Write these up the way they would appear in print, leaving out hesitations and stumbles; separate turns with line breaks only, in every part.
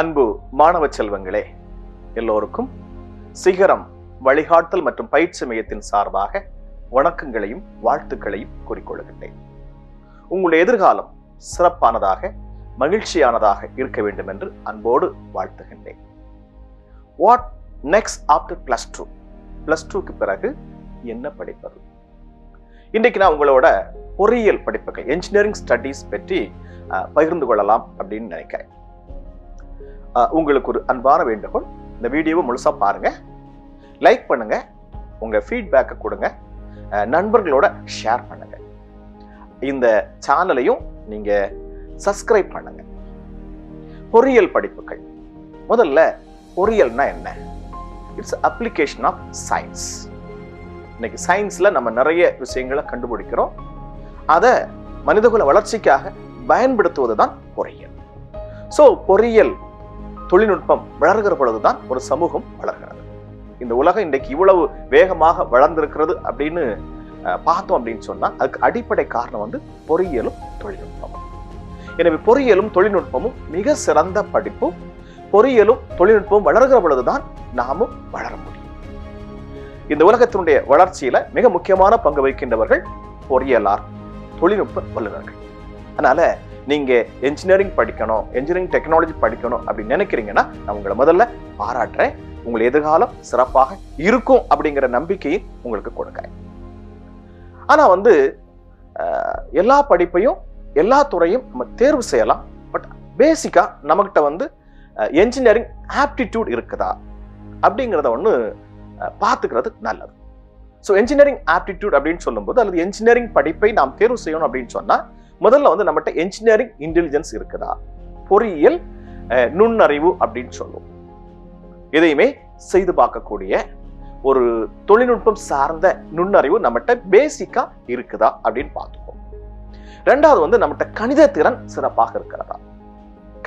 அன்பு மாணவ செல்வங்களே, எல்லோருக்கும் சிகரம் வழிகாட்டல் மற்றும் பயிற்சி மையத்தின் சார்பாக வணக்கங்களையும் வாழ்த்துக்களையும் கூறிக்கொள்கின்றேன். உங்களுடைய எதிர்காலம் சிறப்பானதாக மகிழ்ச்சியானதாக இருக்க வேண்டும் என்று அன்போடு வாழ்த்துகின்றேன். What next after +2? +2க்கு பிறகு என்ன படிப்பது? இன்றைக்கு நான் உங்களோட பொறியியல் படிப்புகள் என்ஜினியரிங் ஸ்டடீஸ் பற்றி பகிர்ந்து கொள்ளலாம் அப்படின்னு நினைக்கிறேன். உங்களுக்கு ஒரு அன்பான வேண்டுகோள், இந்த வீடியோவை முழுசா பாருங்க, லைக் பண்ணுங்க, உங்க ஃபீட்பேக்கை கொடுங்க, நண்பர்களோட ஷேர் பண்ணுங்க. இந்த சேனலையும் நீங்க சப்ஸ்கிரைப் பண்ணுங்க. பொறியியல் படிப்புகள், முதல்ல பொறியியல்னா என்ன? It's application of science. இன்னைக்கு சயின்ஸ்ல நம்ம நிறைய விஷயங்களை கண்டுபிடிக்கிறோம். அதை மனிதகுல வளர்ச்சிக்காக பயன்படுத்துவதுதான் பொறியியல். சோ பொறியியல் தொழில்நுட்பம் வளர்கிற பொழுதுதான் ஒரு சமூகம் வளர்கிறது. இந்த உலகம் இன்றைக்கு இவ்வளவு வேகமாக வளர்ந்திருக்கிறது அப்படின்னு பார்த்தோம் அப்படின்னு சொன்னா அதுக்கு அடிப்படை காரணம் பொறியியலும் தொழில்நுட்பமும். எனவே பொறியியலும் தொழில்நுட்பமும் மிக சிறந்த படிப்பு. பொறியியலும் தொழில்நுட்பமும் வளர்கிற பொழுதுதான் நாமும் வளர முடியும். இந்த உலகத்தினுடைய வளர்ச்சியில மிக முக்கியமான பங்கு வகிக்கின்றவர்கள் பொறியியலார், தொழில்நுட்ப வல்லுநர்கள். அதனால நீங்க என்ஜினியரிங் படிக்கணும், என்ஜினியரிங் டெக்னாலஜி படிக்கணும் அப்படின்னு நினைக்கிறீங்கன்னா நான் உங்களை முதல்ல பாராட்டுறேன். உங்கள் எதிர்காலம் சிறப்பாக இருக்கும் அப்படிங்கிற நம்பிக்கையை உங்களுக்கு கொடுக்கிறேன். ஆனா எல்லா படிப்பையும் எல்லா துறையும் நம்ம தேர்வு செய்யலாம். பட் பேசிக்கா நம்மகிட்ட என்ஜினியரிங் ஆப்டிடியூட் இருக்குதா அப்படிங்கிறத பார்த்துக்கிறது நல்லது. ஸோ என்ஜினியரிங் ஆப்டிடியூட் அப்படின்னு சொல்லும்போது அல்லது என்ஜினியரிங் படிப்பை நாம் தேர்வு செய்யணும் அப்படின்னு சொன்னா முதல்ல நம்மகிட்ட என்ஜினியரிங் இன்டெலிஜென்ஸ் இருக்குதா, பொறியியல் நுண்ணறிவு அப்படின்னு சொல்லுவோம். இதையுமே செய்து பார்க்கக்கூடிய ஒரு தொழில்நுட்பம் சார்ந்த நுண்ணறிவு நம்மகிட்ட பேசிக்கா இருக்குதா அப்படின்னு பார்த்துப்போம். ரெண்டாவது நம்மகிட்ட கணித திறன் சிறப்பாக இருக்கிறதா.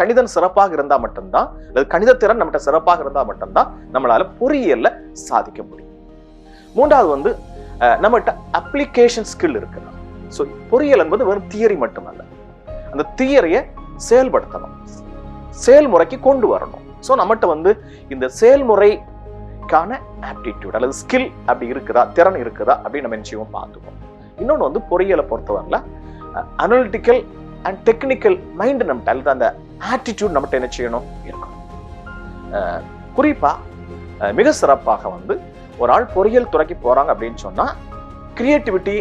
கணிதம் சிறப்பாக இருந்தா மட்டும்தான், அல்லது கணித திறன் நம்மகிட்ட சிறப்பாக இருந்தா மட்டும்தான் நம்மளால பொறியியல்ல சாதிக்க முடியும். மூன்றாவது நம்மகிட்ட அப்ளிகேஷன் ஸ்கில் இருக்குதா. ஸோ பொறியியல் என்பது வெறும் தியரி மட்டுமல்ல, அந்த தியரியை செயல்படுத்தணும், செயல்முறைக்கு கொண்டு வரணும். ஸோ நம்மகிட்ட இந்த செயல்முறைக்கான ஆப்டிடியூட் அல்லது ஸ்கில் அப்படி இருக்குதா, திறன் இருக்குதா அப்படின்னு நம்ம நிச்சயமா பார்த்துக்கோம். இன்னொன்று பொறியியலை பொறுத்தவரையில அனலிட்டிக்கல் அண்ட் டெக்னிக்கல் மைண்ட் நம்மகிட்ட அல்லது அந்த ஆட்டிடியூட் நம்மகிட்ட என்ன செய்யணும் இருக்கணும். குறிப்பா மிக சிறப்பாக ஒரு ஆள் பொறியியல் துறைக்கு போறாங்க அப்படின்னு சொன்னா கிரியேட்டிவிட்டி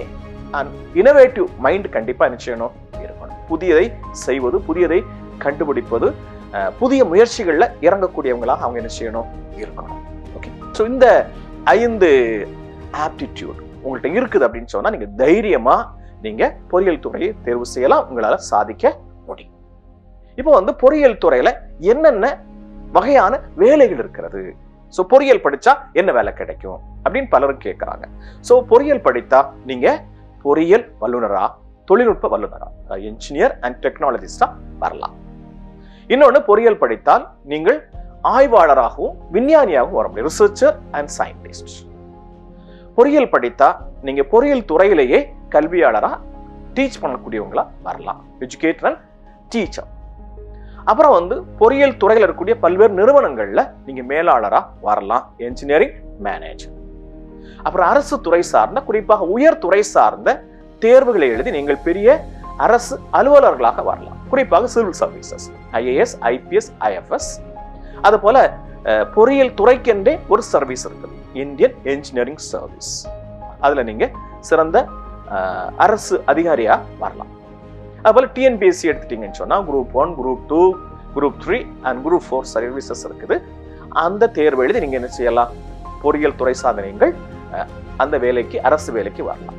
அண்ட் இனோவேட்டிவ் மைண்ட் கண்டிப்பா என்ன செய்யணும் இருக்கணும். புதியதை செய்வது, புதியதை கண்டுபிடிப்பது, புதிய முயற்சிகள்ல இறங்கக்கூடியவங்களாக அவங்க என்ன செய்யணும் இருக்கணும். ஓகே, ஸோ இந்த 5 ஆப்டிடியூட் உங்கள்கிட்ட இருக்குது அப்படின்னு சொன்னா நீங்க தைரியமா நீங்க பொறியியல் துறையை தேர்வு செய்யலாம், உங்களால சாதிக்க முடியும். இப்போ பொறியியல் துறையில என்னென்ன வகையான வேலைகள் இருக்கிறது, சோ பொறியியல் படிச்சா என்ன வேலை கிடைக்கும் அப்படின்னு பலரும் கேட்கிறாங்க. சோ பொறியியல் படித்தா நீங்க பொறியியல் வல்லுநரா, தொழில்நுட்ப வல்லுநரா, என்ஜினியர் அண்ட் டெக்னாலஜிஸ்டா வரலாம். இன்னொன்னு பொறியியல் படித்தால் நீங்கள் ஆய்வாளராகவும் விஞ்ஞானியாகவும் வர முடியும், ரிசர்ச்சர் அண்ட் சயின்டிஸ்ட். பொறியியல் படித்தா நீங்க பொறியியல் துறையிலேயே கல்வியாளரா, டீச் பண்ணக்கூடியவங்களா வரலாம், எஜுகேட்டர் அண்ட் டீச்சர். அப்புறம் பொறியியல் துறையில் இருக்கக்கூடிய பல்வேறு நிறுவனங்கள்ல நீங்க மேலாளரா வரலாம், என்ஜினியரிங் மேனேஜர். அப்புறம் அரசு துறை சார்ந்த, குறிப்பாக உயர் துறை சார்ந்த தேர்வுகளை எழுதி நீங்கள் பெரிய அரசு அலுவலர்களாக வரலாம், குறிப்பாக civil services, IAS, IPS, IFS. அது போல பொறியியல் துறைக்கென்றே ஒரு சர்வீஸ் இருக்குது, இந்தியன் என்ஜினியரிங் சர்வீஸ். அதுல நீங்க சிறந்த அரசு அதிகாரியா வரலாம். அதுபோல TNPSC எடுத்துட்டீங்கன்னு சொன்னா Group 1, Group 2, Group 3 and Group 4 services இருக்குது. அந்த தேர்வு எழுதி நீங்க என்ன செய்யலாம், பொறியியல் துறை சார்ந்த நீங்கள் அந்த வேலைக்கு, அரசு வேலைக்கு வரலாம்.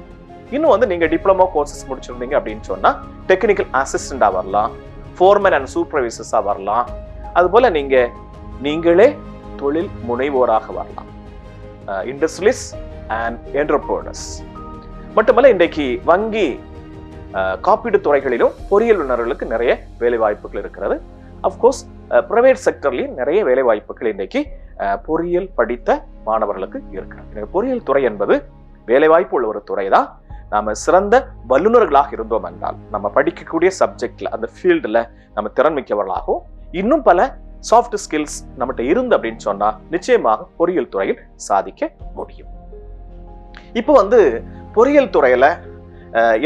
இன்னும் நீங்க டிப்ளமோ கோர்சஸ் முடிச்சிருந்தீங்க அப்படின்னு சொன்னா டெக்னிக்கல் அசிஸ்டண்டா வரலாம், ஃபோர்மேன் அண்ட் சூப்பர்வைசர்ஸா வரலாம். அது போல நீங்களே தொழில் முனைவோராக வரலாம், இண்டஸ்ட்ரியலிஸ்ட் அண்ட் என்டர்பிரனர்ஸ். மட்டுமல்ல, இன்றைக்கு வங்கி, காப்பீடு துறைகளிலும் பொறியியல் வல்லுநர்களுக்கு நிறைய வேலை வாய்ப்புகள் இருக்கிறது. அப்கோர்ஸ் பிரைவேட் செக்டர்லயும் நிறைய வேலை வாய்ப்புகள் இன்றைக்கு பொறியியல் படித்த மாணவர்களுக்கு இருக்கிறது. பொறியியல் துறை என்பது வேலை வாய்ப்பு உள்ள ஒரு துறை தான். நாம சிறந்த வல்லுநர்களாக இருந்தோம் என்றால் நம்ம படிக்கக்கூடிய சப்ஜெக்ட்ல, அந்த ஃபீல்டுல நம்ம திறன் மிக்கவர்களாகவும் இன்னும் பல சாஃப்ட் ஸ்கில்ஸ் நம்மகிட்ட இருந்து அப்படின்னு சொன்னா நிச்சயமாக பொறியியல் துறையில் சாதிக்க முடியும். இப்போ வந்து பொறியியல் துறையில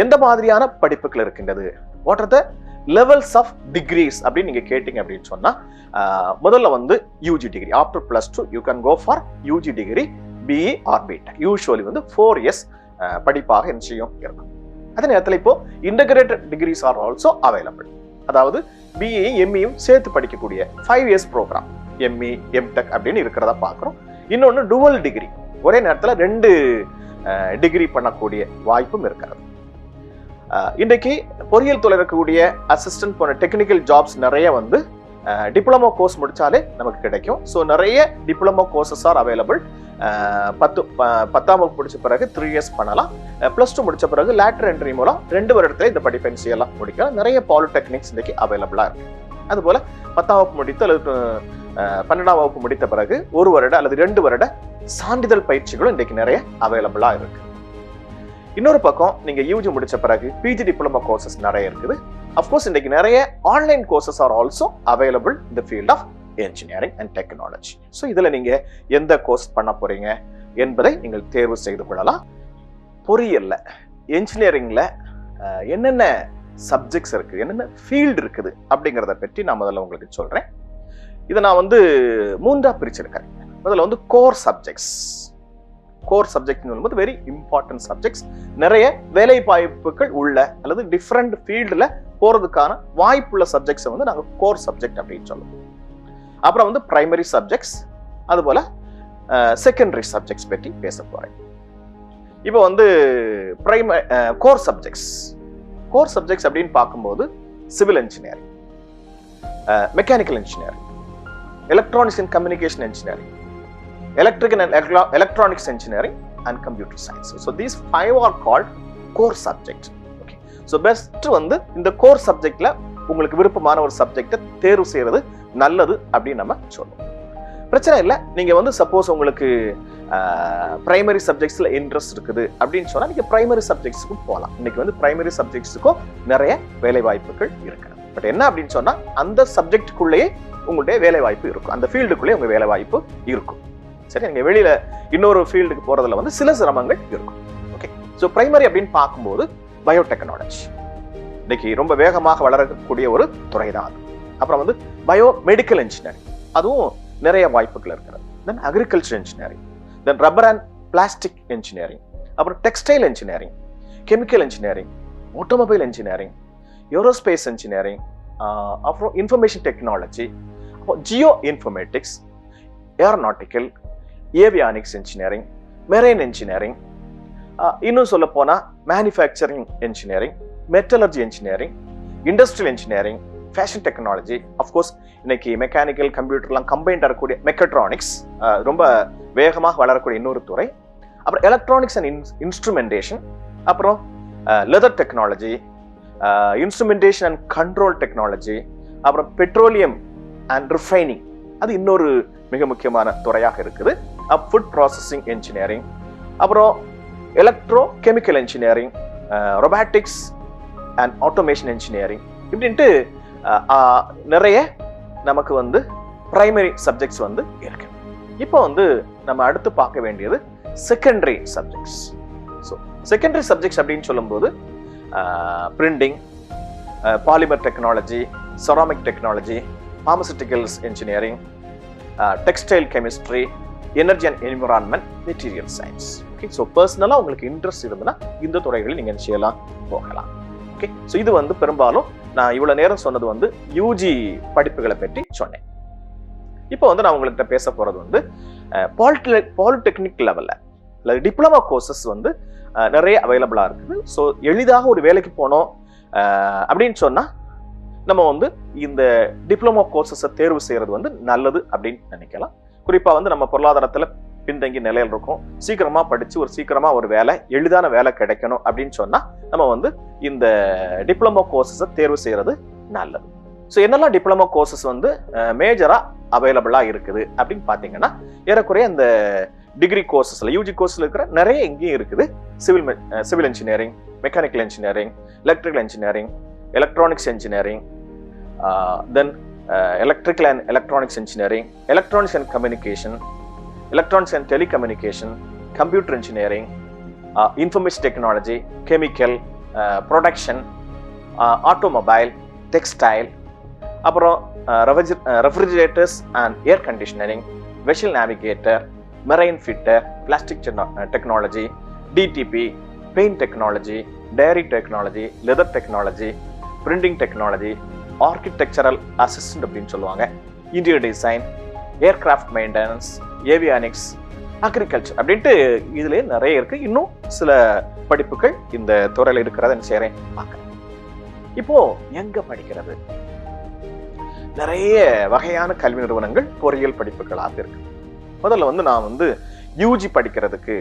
எந்த மாதிரியான படிப்புகள் இருக்கின்றது, what are the levels of degrees அப்படின்னு நீங்க கேட்டீங்க அப்படின்னு சொன்னா, முதல்ல வந்து UG degree. After +2 you can go for UG degree, BE or BTech. Usually வந்து 4 இயர்ஸ் படிப்பாக நிச்சயம் இருக்கும். அதே நேரத்தில் இப்போ integrated degrees are also available. அதாவது பிஇ எம்இயும் சேர்த்து படிக்கக்கூடிய 5 இயர்ஸ் ப்ரோக்ராம், எம்இ எம்டெக் அப்படின்னு இருக்கிறதா பார்க்குறோம். இன்னொன்று டுவல் டிகிரி, ஒரே நேரத்தில் 2 டிகிரி பண்ணக்கூடிய வாய்ப்பும் இருக்கிறது. இன்றைக்கு பொறியியல் துறை இருக்கக்கூடிய அசிஸ்டன்ட் போன்ற டெக்னிக்கல் ஜாப்ஸ் நிறைய வந்து டிப்ளமோ கோர்ஸ் முடிச்சாலே நமக்கு கிடைக்கும். ஸோ நிறைய டிப்ளமோ கோர்சஸ் ஆர் அவைலபிள். 10ஆம் வகுப்பு முடிச்ச பிறகு 3 இயர்ஸ் பண்ணலாம். +2 முடிச்ச பிறகு லேட்டர் என்ட்ரி மூலம் 2 வருடத்துல இந்த படிப்பை எல்லாம் முடிக்கலாம். நிறைய பாலிடெக்னிக்ஸ் இன்னைக்கு அவைலபிளா இருக்கு. அதுபோல 10ஆம் வகுப்பு முடித்து அல்லது 12ஆம் வகுப்பு முடித்த பிறகு 1 வருட அல்லது 2 வருட சான்றிதழ் பயிற்சிகளும் இன்றைக்கு நிறைய அவைலபிளா இருக்கு. இன்னொரு பக்கம் நீங்க யூஜி முடிச்ச பிறகு பிஜி டிப்ளமோ கோர்சஸ் நிறைய இருக்குது. அஃப்கோர்ஸ் இன்னைக்கு நிறைய online courses are also available in the field of engineering and technology. So இதுல நீங்க எந்த கோர்ஸ் பண்ண போறீங்க என்பதை நீங்கள் தேர்வு செய்து கொள்ளலாம். பொறியியல்ல என்ஜினியரிங்ல என்னென்ன சப்ஜெக்ட்ஸ் இருக்கு, என்னென்ன ஃபீல்டு இருக்குது அப்படிங்கிறத பற்றி நான் முதல்ல உங்களுக்கு சொல்றேன். இதை நான் வந்து 3ஆ பிரிச்சிருக்கேன். முதல்ல வந்து கோர் சப்ஜெக்ட்ஸ். கோர் சப்ஜெக்ட் சொல்லும்போது வெரி இம்பார்ட்டன்ட் சப்ஜெக்ட்ஸ், நிறைய வேலை வாய்ப்புகள் உள்ள அல்லது டிஃப்ரெண்ட் ஃபீல்டுல போறதுக்கான வாய்ப்புள்ள சப்ஜெக்ட்ஸை வந்து நாங்கள் கோர் சப்ஜெக்ட் அப்படின்னு சொல்லுவோம். அப்புறம் வந்து பிரைமரி சப்ஜெக்ட்ஸ், அதுபோல செகண்டரி சப்ஜெக்ட்ஸ் பற்றி பேச போறேன். இப்போ வந்து கோர் சப்ஜெக்ட்ஸ் அப்படின்னு பார்க்கும்போது civil engineering, mechanical engineering, electronics and communication engineering, electrical and electronics engineering and computer science. So these 5 are called core subject. Okay, so best வந்து இந்த core subjectல உங்களுக்கு விருப்பமான ஒரு சப்ஜெக்டை தேர்வு செய்யறது நல்லது அப்படின்னு நம்ம சொல்லுவோம். பிரச்சனை இல்லை. நீங்க வந்து சப்போஸ் உங்களுக்கு பிரைமரி சப்ஜெக்ட்ஸ்ல இன்ட்ரெஸ்ட் இருக்குது அப்படின்னு சொன்னா நீங்க பிரைமரி சப்ஜெக்ட்ஸுக்கும் போகலாம். இன்னைக்கு வந்து பிரைமரி சப்ஜெக்ட்ஸுக்கும் நிறைய வேலை வாய்ப்புகள் இருக்கு. பட் என்ன அப்படின்னு சொன்னா அந்த சப்ஜெக்டுக்குள்ளேயே உங்களுடைய வேலை வாய்ப்பு இருக்கும், அந்த ஃபீல்டுக்குள்ளேயே உங்க வேலை வாய்ப்பு இருக்கும். சரி, நீங்க வெளியில இன்னொரு ஃபீல்டுக்கு போறதுல வந்து சில சிரமங்கள் இருக்கும். ஓகே, ஸோ பிரைமரி அப்படின்னு பார்க்கும்போது பயோடெக்னாலஜி இன்னைக்கு ரொம்ப வேகமாக வளரக்கூடிய ஒரு துறை தான் அது. அப்புறம் வந்து பயோ மெடிக்கல் இன்ஜினியரிங், அதுவும் நிறைய வாய்ப்புகள் இருக்கிறது. Then agriculture engineering, then rubber and plastic engineering, அப்புறம் textile engineering, chemical engineering, automobile engineering, aerospace engineering, அப்புறம் information technology, geoinformatics, aeronautical, avionics engineering, marine engineering, இன்னும் சொல்ல போனா manufacturing engineering, metallurgy engineering, industrial engineering, fashion technology, of course இன்னைக்கு mechanical கம்ப்யூட்டர்லாம் combined இருக்கக்கூடிய mechatronics ரொம்ப வேகமாக வளரக்கூடிய இன்னொரு துறை. அப்புறம் எலக்ட்ரானிக்ஸ் அண்ட் இன்ஸ்ட்ருமெண்டேஷன், அப்புறம் leather technology, instrumentation and control technology, அப்புறம் பெட்ரோலியம் அண்ட் ரிஃபைனிங், அது இன்னொரு மிக முக்கியமான துறையாக இருக்குது. ஃபுட் ப்ராசஸிங் இன்ஜினியரிங், அப்புறம் electro chemical engineering, robotics and automation engineering, இப்படின்ட்டு நிறைய நமக்கு வந்து பிரைமரி சப்ஜெக்ட்ஸ் வந்து இருக்கு. இப்போ வந்து நம்ம அடுத்து பார்க்க வேண்டியது secondary subjects. So secondary subjects அப்படின்னு சொல்லும்போது printing, polymer technology, ceramic technology, pharmaceuticals engineering, textile chemistry, energy and environment, material science. Okay, so பர்சனலாக உங்களுக்கு இன்ட்ரெஸ்ட் இருந்ததுன்னா இந்த துறைகளில் நீங்கள் என்ன செய்யலாம், போகலாம். ஓகே, ஸோ இது வந்து பெரும்பாலும் நான் இவ்வளோ நேரம் சொன்னது வந்து யூஜி படிப்புகளை பற்றி சொன்னேன். இப்போ வந்து நான் உங்கள்கிட்ட பேச போகிறது வந்து பாலிடெக்னிக் லெவலில் அல்லது டிப்ளமா கோர்சஸ் வந்து நிறைய அவைலபிளாக இருக்குது. ஸோ எளிதாக ஒரு வேலைக்கு போனோம் அப்படின்னு சொன்னால் நம்ம வந்து இந்த டிப்ளமோ கோர்சஸை தேர்வு செய்யறது வந்து நல்லது அப்படின்னு நினைக்கலாம். குறிப்பாக வந்து நம்ம பொருளாதாரத்தில் பின்தங்கி நிலையில் இருக்கும், சீக்கிரமா படிச்சு சீக்கிரமா ஒரு வேலை, எளிதான வேலை கிடைக்கணும் அப்படின்னு சொன்னா நம்ம வந்து இந்த டிப்ளமோ கோர்சஸை தேர்வு செய்யறது நல்லது. ஸோ என்னெல்லாம் டிப்ளமோ கோர்சஸ் வந்து மேஜரா அவைலபிளா இருக்குது அப்படின்னு பாத்தீங்கன்னா, ஏறக்குறைய இந்த டிகிரி கோர்சஸ்ல யூஜி கோர்ஸ்ல இருக்கிற நிறைய இங்கேயும் இருக்குது. Civil engineering, mechanical engineering, electrical engineering, electronics engineering, then electrical and electronics engineering, electronics and communication, electronics and telecommunication, computer engineering, information technology, chemical, production, automobile, textile, அப்புறம் refrigerators and air conditioning, vessel navigator, marine fitter, plastic technology, DTP, paint technology, dairy technology, leather technology, printing technology, architectural assistant அப்படின்னு சொல்லுவாங்க, interior design, aircraft maintenance, avionics, agriculture அப்படின்ட்டு இதுல நிறைய இருக்கு. இன்னும் சில படிப்புகள் இந்த துறையில் இருக்கிறத செய்றேன் பார்க்க. இப்போ எங்க படிக்கிறது? நிறைய வகையான கல்வி நிறுவனங்கள் பொறியியல் படிப்புகளாக இருக்கு. முதல்ல நான் யூஜி படிக்கிறதுக்கு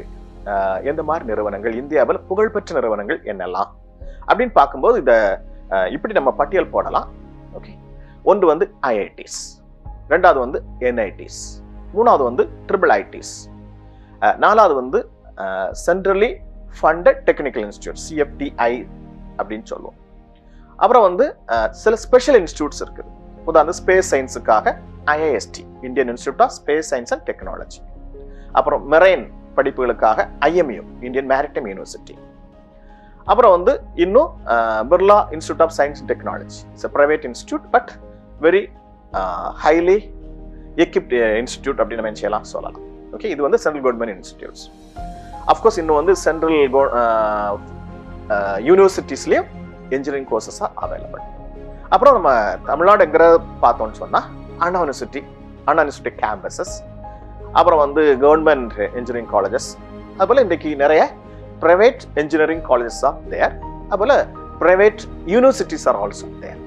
எந்த மாதிரி நிறுவனங்கள், இந்தியாவில் புகழ்பெற்ற நிறுவனங்கள் என்னெல்லாம் அப்படின்னு பார்க்கும்போது இத இப்படி நம்ம பட்டியல் போடலாம். ஓகே, ஒன்று ஐஐடிஸ், ரெண்டாவது என்ஐடிஸ், மூணாவது ட்ரிபிள் ஐடிஸ், நாலாவது centrally funded technical institute, CFTI அப்படின்னு சொல்லுவோம். அப்புறம் சில ஸ்பெஷல் இன்ஸ்டிடியூட்ஸ் இருக்குது. உதாரணம் ஸ்பேஸ் சயின்ஸுக்காக IIST, Indian institute of space science and technology. அப்புறம் மெரைன் படிப்புகளுக்காக ஐஎம்யூ, இந்தியன் மேரிடைம் யூனிவர்சிட்டி. அப்புறம் இன்னும் Birla institute of science and technology, it's private institute but very highly equipped institute அப்படின்னு நம்ம செய்யலாம் சொல்லலாம். ஓகே, இது சென்ட்ரல் கவர்மெண்ட் இன்ஸ்டிடியூட்ஸ். அஃப்கோர்ஸ் இன்னும் சென்ட்ரல் யூனிவர்சிட்டிஸ்லயும் இன்ஜினியரிங் கோர்சஸா அவைலபிள். அப்புறம் நம்ம தமிழ்நாடு எங்கிற பார்த்தோம்னு சொன்னா அண்ணா யூனிவர்சிட்டி கேம்பஸஸ், அப்புறம் கவர்மெண்ட் இன்ஜினியரிங் காலேஜஸ், அதுபோல இன்றைக்கு நிறைய private engineering colleges are there, அதுபோல private universities are also there.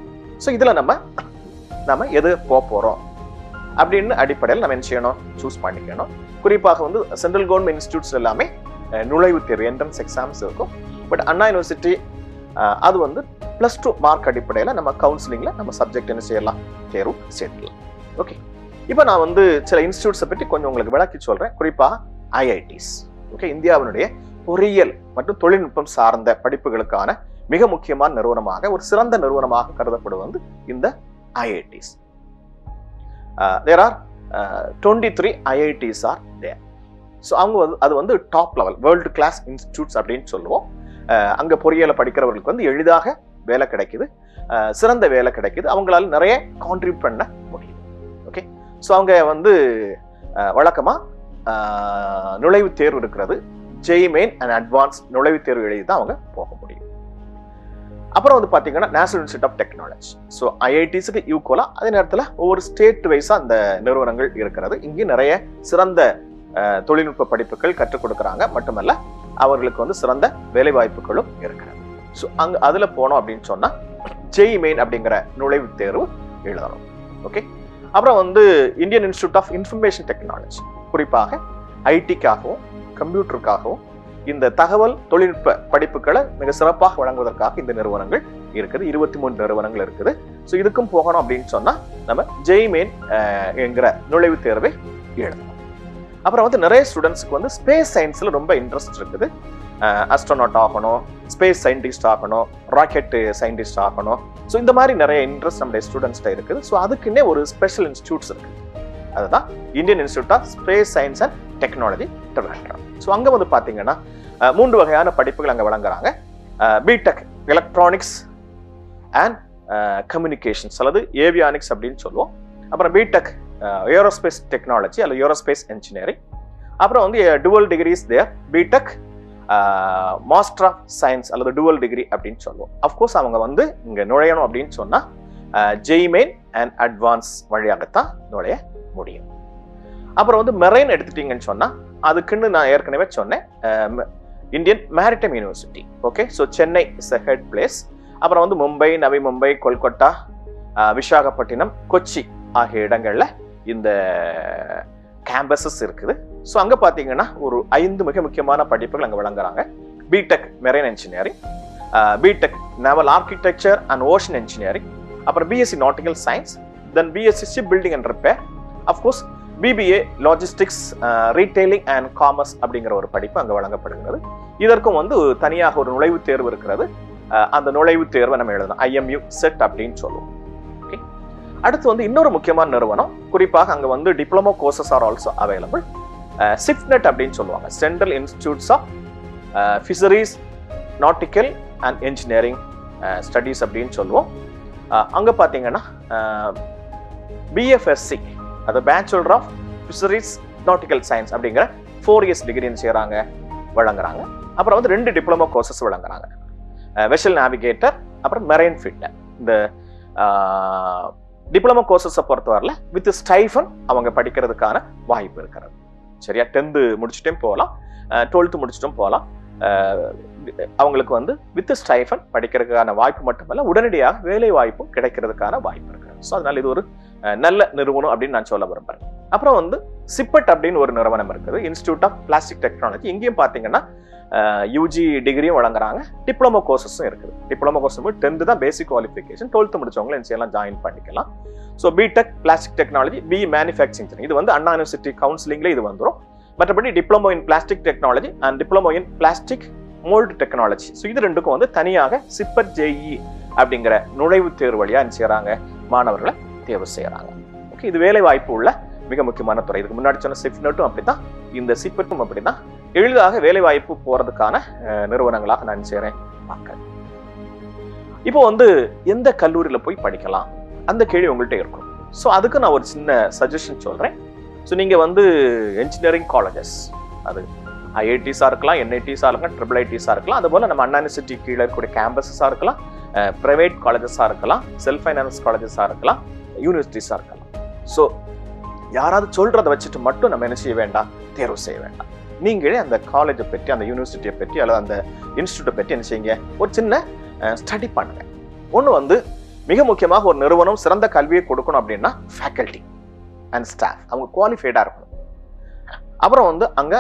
So இதுல நம்ம எது போறோம் அப்படின்னு அடிப்படையில் நம்ம என்ன செய்யணும், சூஸ் பண்ணிக்கணும். குறிப்பாக சென்ட்ரல் கவர்மெண்ட் இன்ஸ்டிடியூட்ஸ் எல்லாமே நுழைவுத் தேர்வு, என்ட்ரன்ஸ் எக்ஸாம்ஸ் இருக்கும். பட் அண்ணா யூனிவர்சிட்டி அது +2 மார்க் அடிப்படையில் நம்ம கவுன்சிலிங்ல நம்ம சப்ஜெக்ட் என்ன செய்யலாம், தேர்வு சேர்க்கலாம். ஓகே, இப்போ நான் சில இன்ஸ்டிடியூட்ஸை பற்றி கொஞ்சம் உங்களுக்கு விளக்கி சொல்றேன். குறிப்பா ஐஐடிஸ். ஓகே, இந்தியாவினுடைய பொறியியல் மற்றும் தொழில்நுட்பம் சார்ந்த படிப்புகளுக்கான மிக முக்கியமான நிறுவனமாக, ஒரு சிறந்த நிறுவனமாக கருதப்படுவது இந்த IITs. There are 23 IITs are there. So அவங்க அது top level world class institutes அப்படின்னு சொல்லுவோம். அங்க பொறியியலை படிக்கிறவர்களுக்கு எளிதாக வேலை கிடைக்குது, சிறந்த வேலை கிடைக்குது, அவங்களால நிறைய கான்ட்ரிபியூட் பண்ண முடியுது. ஓகே, ஸோ அவங்க வழக்கமா நுழைவுத் தேர்வு இருக்கிறது, ஜெய் மெயின் அண்ட் அட்வான்ஸ் நுழைவுத் தேர்வு எழுதி தான் அவங்க போக முடியும். அப்புறம் பாத்தீங்கன்னா national institute of technology. So ஐஐடிஸுக்கு ஈக்குவலா அதே நேரத்தில் ஒவ்வொரு ஸ்டேட் வைஸா அந்த நிறுவனங்கள் இருக்கிறது. இங்கே நிறைய சிறந்த தொழில்நுட்ப படிப்புகள் கற்றுக் கொடுக்குறாங்க, மட்டுமல்ல அவர்களுக்கு சிறந்த வேலை வாய்ப்புகளும் இருக்கிறது. ஸோ அதுல போனோம் அப்படின்னு சொன்னா ஜெய் மெயின் அப்படிங்கிற நுழைவுத் தேர்வு எழுதணும். ஓகே, அப்புறம் Indian institute of information technology, குறிப்பாக ஐடிக்காகவும் கம்ப்யூட்டருக்காகவும் இந்த தகவல் தொழில்நுட்ப படிப்புகளை மிக சிறப்பாக வழங்குவதற்காக இந்த நிறுவனங்கள் இருக்குது. 23 நிறுவனங்கள் இருக்குது. ஸோ இதுக்கும் போகணும் அப்படின்னு சொன்னா நம்ம ஜெய் மெயின் என்கிற நுழைவுத் தேர்வை எழுதணும். அப்புறம் நிறைய ஸ்டூடெண்ட்ஸுக்கு ஸ்பேஸ் சயின்ஸ்ல ரொம்ப இன்ட்ரெஸ்ட் இருக்குது. அஸ்ட்ரோனாட் ஆகணும், ஸ்பேஸ் சயின்டிஸ்ட் ஆகணும், ராக்கெட் சயின்டிஸ்ட் ஆகணும். ஸோ இந்த மாதிரி நிறைய இன்ட்ரெஸ்ட் நம்முடைய ஸ்டூடெண்ட்ஸ்ட இருக்குது. ஸோ அதுக்குன்னே ஒரு ஸ்பெஷல் இன்ஸ்டிடியூட்ஸ் இருக்கு. அதுதான் Indian institute of space science and technology, Thiruvananthapuram. So அங்க பாத்தீங்கன்னா 3 வகையான படிப்புகள் அங்க வழங்குறாங்க. பிடெக் எலக்ட்ரானிக்ஸ் அண்ட் கம்யூனிகேஷன்ஸ் அல்லது ஏவியானிக்ஸ் அப்படின்னு சொல்லுவோம். அப்புறம் பிடெக் ஏரோஸ்பேஸ் டெக்னாலஜி அல்லது ஏரோஸ்பேஸ் இன்ஜினியரிங். அப்புறம் dual degrees there, BTech master of science அல்லது டுவல் டிகிரி அப்படின்னு சொல்லுவோம். அஃப்கோர்ஸ் அவங்க இங்க நுழையணும் அப்படின்னு சொன்னா ஜெய் மெயின் அண்ட் அட்வான்ஸ் வழியாகத்தான் நுழைய முடியும். அப்புறம் மெரைன் எடுத்துட்டீங்கன்னு சொன்னா அதுக்குன்னு நான் ஏற்கனவே சொன்னேன், Indian maritime university. Okay, so Chennai is a head place. அப்புறம் மும்பை, நவி மும்பை, கொல்கத்தா, விசாகப்பட்டினம், கொச்சி ஆகிய இடங்கள்ல இந்த கேம்பஸஸ் இருக்குது. ஸோ அங்க பாத்தீங்கன்னா ஒரு 5 மிக முக்கியமான படிப்புகள் அங்க வழங்குறாங்க. BTech marine engineering, BTech naval architecture and ocean engineering, அப்புறம் BSc nautical science, then BSc ship building and repair, of course BBA logistics retailing and commerce அப்படிங்கிற ஒரு படிப்பு அங்க வழங்கப்படுகிறது. இதற்கும் தனியாக ஒரு நுழைவுத் தேர்வு இருக்கிறது. அந்த நுழைவுத் தேர்வை நம்ம எழுதணும், ஐஎம்யூ செட் அப்படின்னு சொல்லுவோம். ஓகே, அடுத்து வந்து இன்னொரு முக்கியமான நிறுவனம், குறிப்பாக அங்க வந்து diploma courses are also available. CIFNET அப்படின்னு சொல்லுவாங்க, central institutes of fisheries nautical and engineering studies அப்படின்னு சொல்லுவோம். அங்க பாத்தீங்கன்னா பிஎஃப்எஸ்சி, அது bachelor of fisheries nautical science அப்படிங்கிற 4 இயர்ஸ் டிகிரின்னு செய்யறாங்க, வழங்குறாங்க. அப்புறம் வந்து 2 டிப்ளமோ கோர்சஸ் வழங்குறாங்க, வெஷல் நேவிகேட்டர் அப்புறம் மெரைன் ஃபிட்டர். இந்த டிப்ளமோ கோர்சஸை பொறுத்தவரையில் வித் ஸ்டைஃபன் அவங்க படிக்கிறதுக்கான வாய்ப்பு இருக்கிறது. சரியா, 10th முடிச்சுட்டும் போகலாம், 12th முடிச்சுட்டும் போகலாம். அவங்களுக்கு வந்து வித் ஸ்டைஃபன் படிக்கிறதுக்கான வாய்ப்பு மட்டுமல்ல, உடனடியாக வேலை வாய்ப்பும் கிடைக்கிறதுக்கான வாய்ப்பு இருக்கிறது. ஸோ அதனால இது ஒரு நல்ல நிறுவனம் அப்படின்னு நான் சொல்ல விரும்புறேன். அப்புறம் வந்து சிப்பட் அப்படின்னு ஒரு நிறுவனம் இருக்குது, இன்ஸ்டிடியூட் ஆஃப் பிளாஸ்டிக் டெக்னாலஜி. இங்கேயும் பார்த்தீங்கன்னா யூஜி டிகிரியும் வழங்குறாங்க, டிப்ளமோ கோர்சஸும் இருக்குது. டிப்ளமோ கோர்ஸ் 10th தான் பேசிக் குவாலிஃபிகேஷன், 12th முடிச்சவங்களும் என்சிஎல்லாம் ஜாயின் பண்ணிக்கலாம். So BTech plastic technology, B manufacturing, இது வந்து அண்ணா யூனிவர்சிட்டி கவுன்சிலிங்ல இது வந்துடும். மற்றபடி diploma in plastic technology and diploma in plastic mould technology, so இது ரெண்டுக்கும் வந்து தனியாக சிப்பட் ஜேஇ அப்படிங்கிற நுழைவுத் தேர்வு வழியா என்ன செய்யறாங்க, மாணவர்களை தேர்வு செய்யறாங்க. ஓகே, இது வேலை வாய்ப்பு உள்ள மிக முக்கியமான துறை. இதுக்கு முன்னாடி சொன்ன சிப்நெட்டும் அப்படித்தான், இந்த சிப்பட்டும் அப்படித்தான், எளிதாக வேலை வாய்ப்பு போறதுக்கான நிறுவனங்களாக நான் செய்றேன் பார்க்கிறேன். இப்போ வந்து எந்த கல்லூரியில போய் படிக்கலாம் அந்த கேள்வி உங்கள்கிட்ட இருக்கும். ஸோ அதுக்கு நான் ஒரு சின்ன சஜஷன் சொல்றேன். ஸோ நீங்க வந்து என்ஜினியரிங் காலேஜஸ், அது ஐஐடிஸா இருக்கலாம், என்ஐடிஸா இருக்கலாம், ட்ரிபிள் ஐடிஸா இருக்கலாம், அது போல நம்ம அண்ணா யூனிவர்சிட்டி கீழே இருக்கக்கூடிய கேம்பஸஸா இருக்கலாம், பிரைவேட் காலேஜஸா இருக்கலாம், செல்ஃப் ஃபைனான்ஸ் காலேஜஸா இருக்கலாம், யூனிவர்சிட்டிஸா இருக்கலாம். ஸோ யாராவது சொல்றதை வச்சுட்டு மட்டும் நம்ம என்ன செய்ய வேண்டாம், தேர்வு செய்ய வேண்டாம். நீங்களே அந்த காலேஜை பற்றி, அந்த யூனிவர்சிட்டியை பற்றி அல்லது அந்த இன்ஸ்டியூட்டை பற்றி என்ன செய்யுங்க, ஒரு சின்ன ஸ்டடி பண்ணுங்க. ஒன்று வந்து மிக முக்கியமாக ஒரு நிறுவனம் சிறந்த கல்வியை கொடுக்கணும் அப்படின்னா ஃபேக்கல்டி அண்ட் ஸ்டாஃப் அவங்க குவாலிஃபைடா இருக்கணும். அப்புறம் வந்து அங்க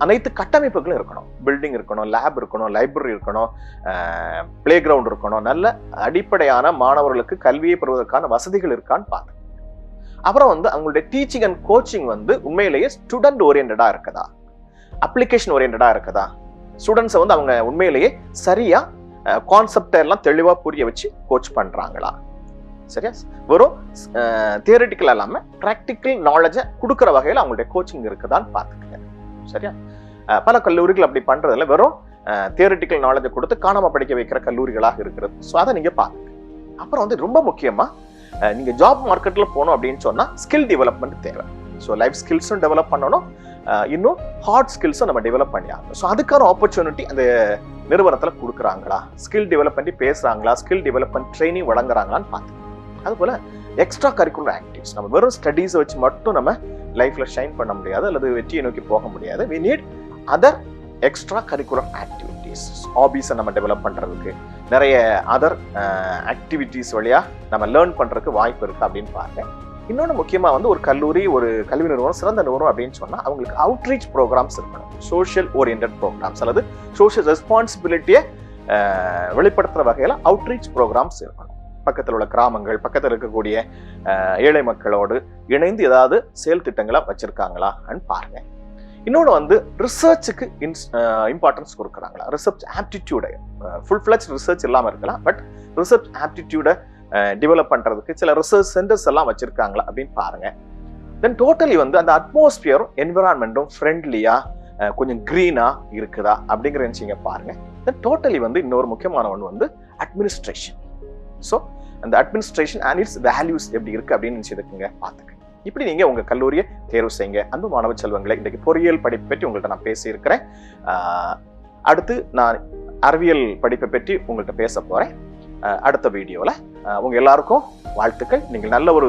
அனைத்து கட்டமைப்புகளும் இருக்கணும், பில்டிங் இருக்கணும், லேப் இருக்கணும், லைப்ரரி இருக்கணும், பிளே கிரவுண்ட் இருக்கணும், நல்ல அடிப்படையான மாணவர்களுக்கு கல்வியை பெறுவதற்கான வசதிகள் இருக்கான்னு பார்த்து. அப்புறம் வந்து அவங்களுடைய டீச்சிங் அண்ட் கோச்சிங் வந்து உண்மையிலேயே ஸ்டூடெண்ட் ஓரியன்டா இருக்குதா, அப்ளிகேஷன் ஓரியன்டா இருக்குதா, ஸ்டூடெண்ட்ஸை வந்து அவங்க உண்மையிலேயே சரியா கான்செப்ட் எல்லாம் தெளிவா புரிய வச்சு கோச் பண்றாங்களா, சரியா, வெறும் தியரிட்டிக்கல் இல்லாம பிராக்டிக்கல் நாலேஜை கொடுக்குற வகையில் அவங்களுடைய கோச்சிங் இருக்குதான்னு பார்த்துக்கங்க. சரியா, பல கல்லூரிகள் அப்படி பண்றதுல வெறும் தியரிட்டிக்கல் நாலேஜை கொடுத்து காணாம படிக்க வைக்கிற கல்லூரிகளாக இருக்கிறது. ஸோ அதை நீங்க பாருங்க. அப்புறம் வந்து ரொம்ப முக்கியமா நீங்க ஜாப் மார்க்கெட்ல போகணும் அப்படின்னு சொன்னா ஸ்கில் டெவலப்மெண்ட் தேவை. ஸோ லைஃப் ஸ்கில்ஸும் டெவலப் பண்ணணும், இன்னும் ஹார்ட் ஸ்கில்ஸும் நம்ம டெவலப் பண்ணி ஆகணும். ஸோ அதுக்கான ஆப்பர்ச்சுனிட்டி அந்த நிறுவனத்துல கொடுக்குறாங்களா, ஸ்கில் டெவலப் பண்ணி பேசுறாங்களா, ஸ்கில் டெவலப்மெண்ட் ட்ரைனிங் வழங்குறாங்களான்னு பார்த்து. அது போல எக்ஸ்ட்ரா கரிக்குலர் ஆக்டிவிட்டிஸ், நம்ம வெறும் ஸ்டடீஸை வச்சு மட்டும் நம்ம லைஃப்ல ஷைன் பண்ண முடியாது அல்லது வெற்றியை நோக்கி போக முடியாது. we need other extra curricular activities, ஹாபிஸை நம்ம டெவலப் பண்றதுக்கு நிறைய அதர் ஆக்டிவிட்டிஸ் வழியா நம்ம லேர்ன் பண்றதுக்கு வாய்ப்பு இருக்கு அப்படின்னு பாருங்க. இன்னொன்று முக்கியமா வந்து ஒரு கல்லூரி, ஒரு கல்வி நிறுவனம் சிறந்த நிறுவனம் அப்படின்னு சொன்னா அவங்களுக்கு அவுட்ரீச் ப்ரோக்ராம்ஸ் இருக்கணும், சோஷியல் ஓரியன்ட் ப்ரோக்ராம்ஸ் அல்லது சோஷியல் ரெஸ்பான்சிபிலிட்டியை வெளிப்படுத்துற வகையில அவுட்ரீச் ப்ரோக்ராம்ஸ் இருக்கணும். பக்கத்தில் உள்ள கிராமங்கள், பக்கத்தில் இருக்கக்கூடிய ஏழை மக்களோடு இணைந்து ஏதாவது செயல் திட்டங்களை வச்சிருக்காங்களா பாருங்க. இன்னொன்று வந்து ரிசர்ச்சுக்கு இம்பார்ட்டன்ஸ் கொடுக்குறாங்களா, ரிசர்ச் ஆப்டிடியூடை, ஃபுல் ஃபிளட்ஜ் ரிசர்ச் இல்லாமல் இருக்கலாம், பட் ரிசர்ச் ஆப்டிடியூடை டெவலப் பண்றதுக்கு சில ரிசர்ச் சென்டர்ஸ் எல்லாம் வச்சிருக்காங்களா அப்படின்னு பாருங்க. தென் டோட்டலி வந்து அந்த அட்மாஸ்பியரும் என்விரான்மெண்ட்டும் ஃப்ரெண்ட்லியா கொஞ்சம் கிரீனா இருக்குதா அப்படிங்கிற விஷயங்க பாருங்க. தென் டோட்டலி வந்து இன்னொரு முக்கியமான ஒன்று வந்து அட்மினிஸ்ட்ரேஷன். ஸோ அந்த அட்மினிஸ்ட்ரேஷன் அண்ட் இட்ஸ் வேல்யூஸ் எப்படி இருக்கு அப்படின்னு நினைச்சிருக்குங்க பார்த்துக்க. இப்படி நீங்க உங்க கல்லூரியை தேர்வு செய்யுங்க. அன்பு மாணவ செல்வங்களை, இன்றைக்கு பொறியியல் படிப்பு பற்றி உங்கள்கிட்ட நான் பேசியிருக்கிறேன். அடுத்து நான் அறிவியல் படிப்பை பற்றி உங்கள்கிட்ட பேச போறேன் அடுத்த வீடியோல. உங்க எல்லாருக்கும் வாழ்த்துக்கள். நீங்கள் நல்ல ஒரு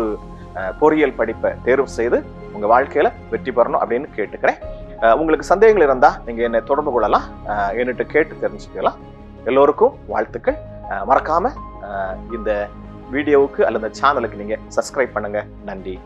பொறியியல் படிப்பை தேர்வு செய்து உங்க வாழ்க்கையில வெற்றி பெறணும் அப்படின்னு கேட்டுக்கிறேன். உங்களுக்கு சந்தேகங்கள் இருந்தா நீங்க என்னை தொடர்பு கொள்ளலாம், என்னிட்ட கேட்டு தெரிஞ்சுக்கலாம். எல்லோருக்கும் வாழ்த்துக்கள். மறக்காம இந்த வீடியோவுக்கு அல்லது சேனலுக்கு நீங்க சப்ஸ்கிரைப் பண்ணுங்க. நன்றி.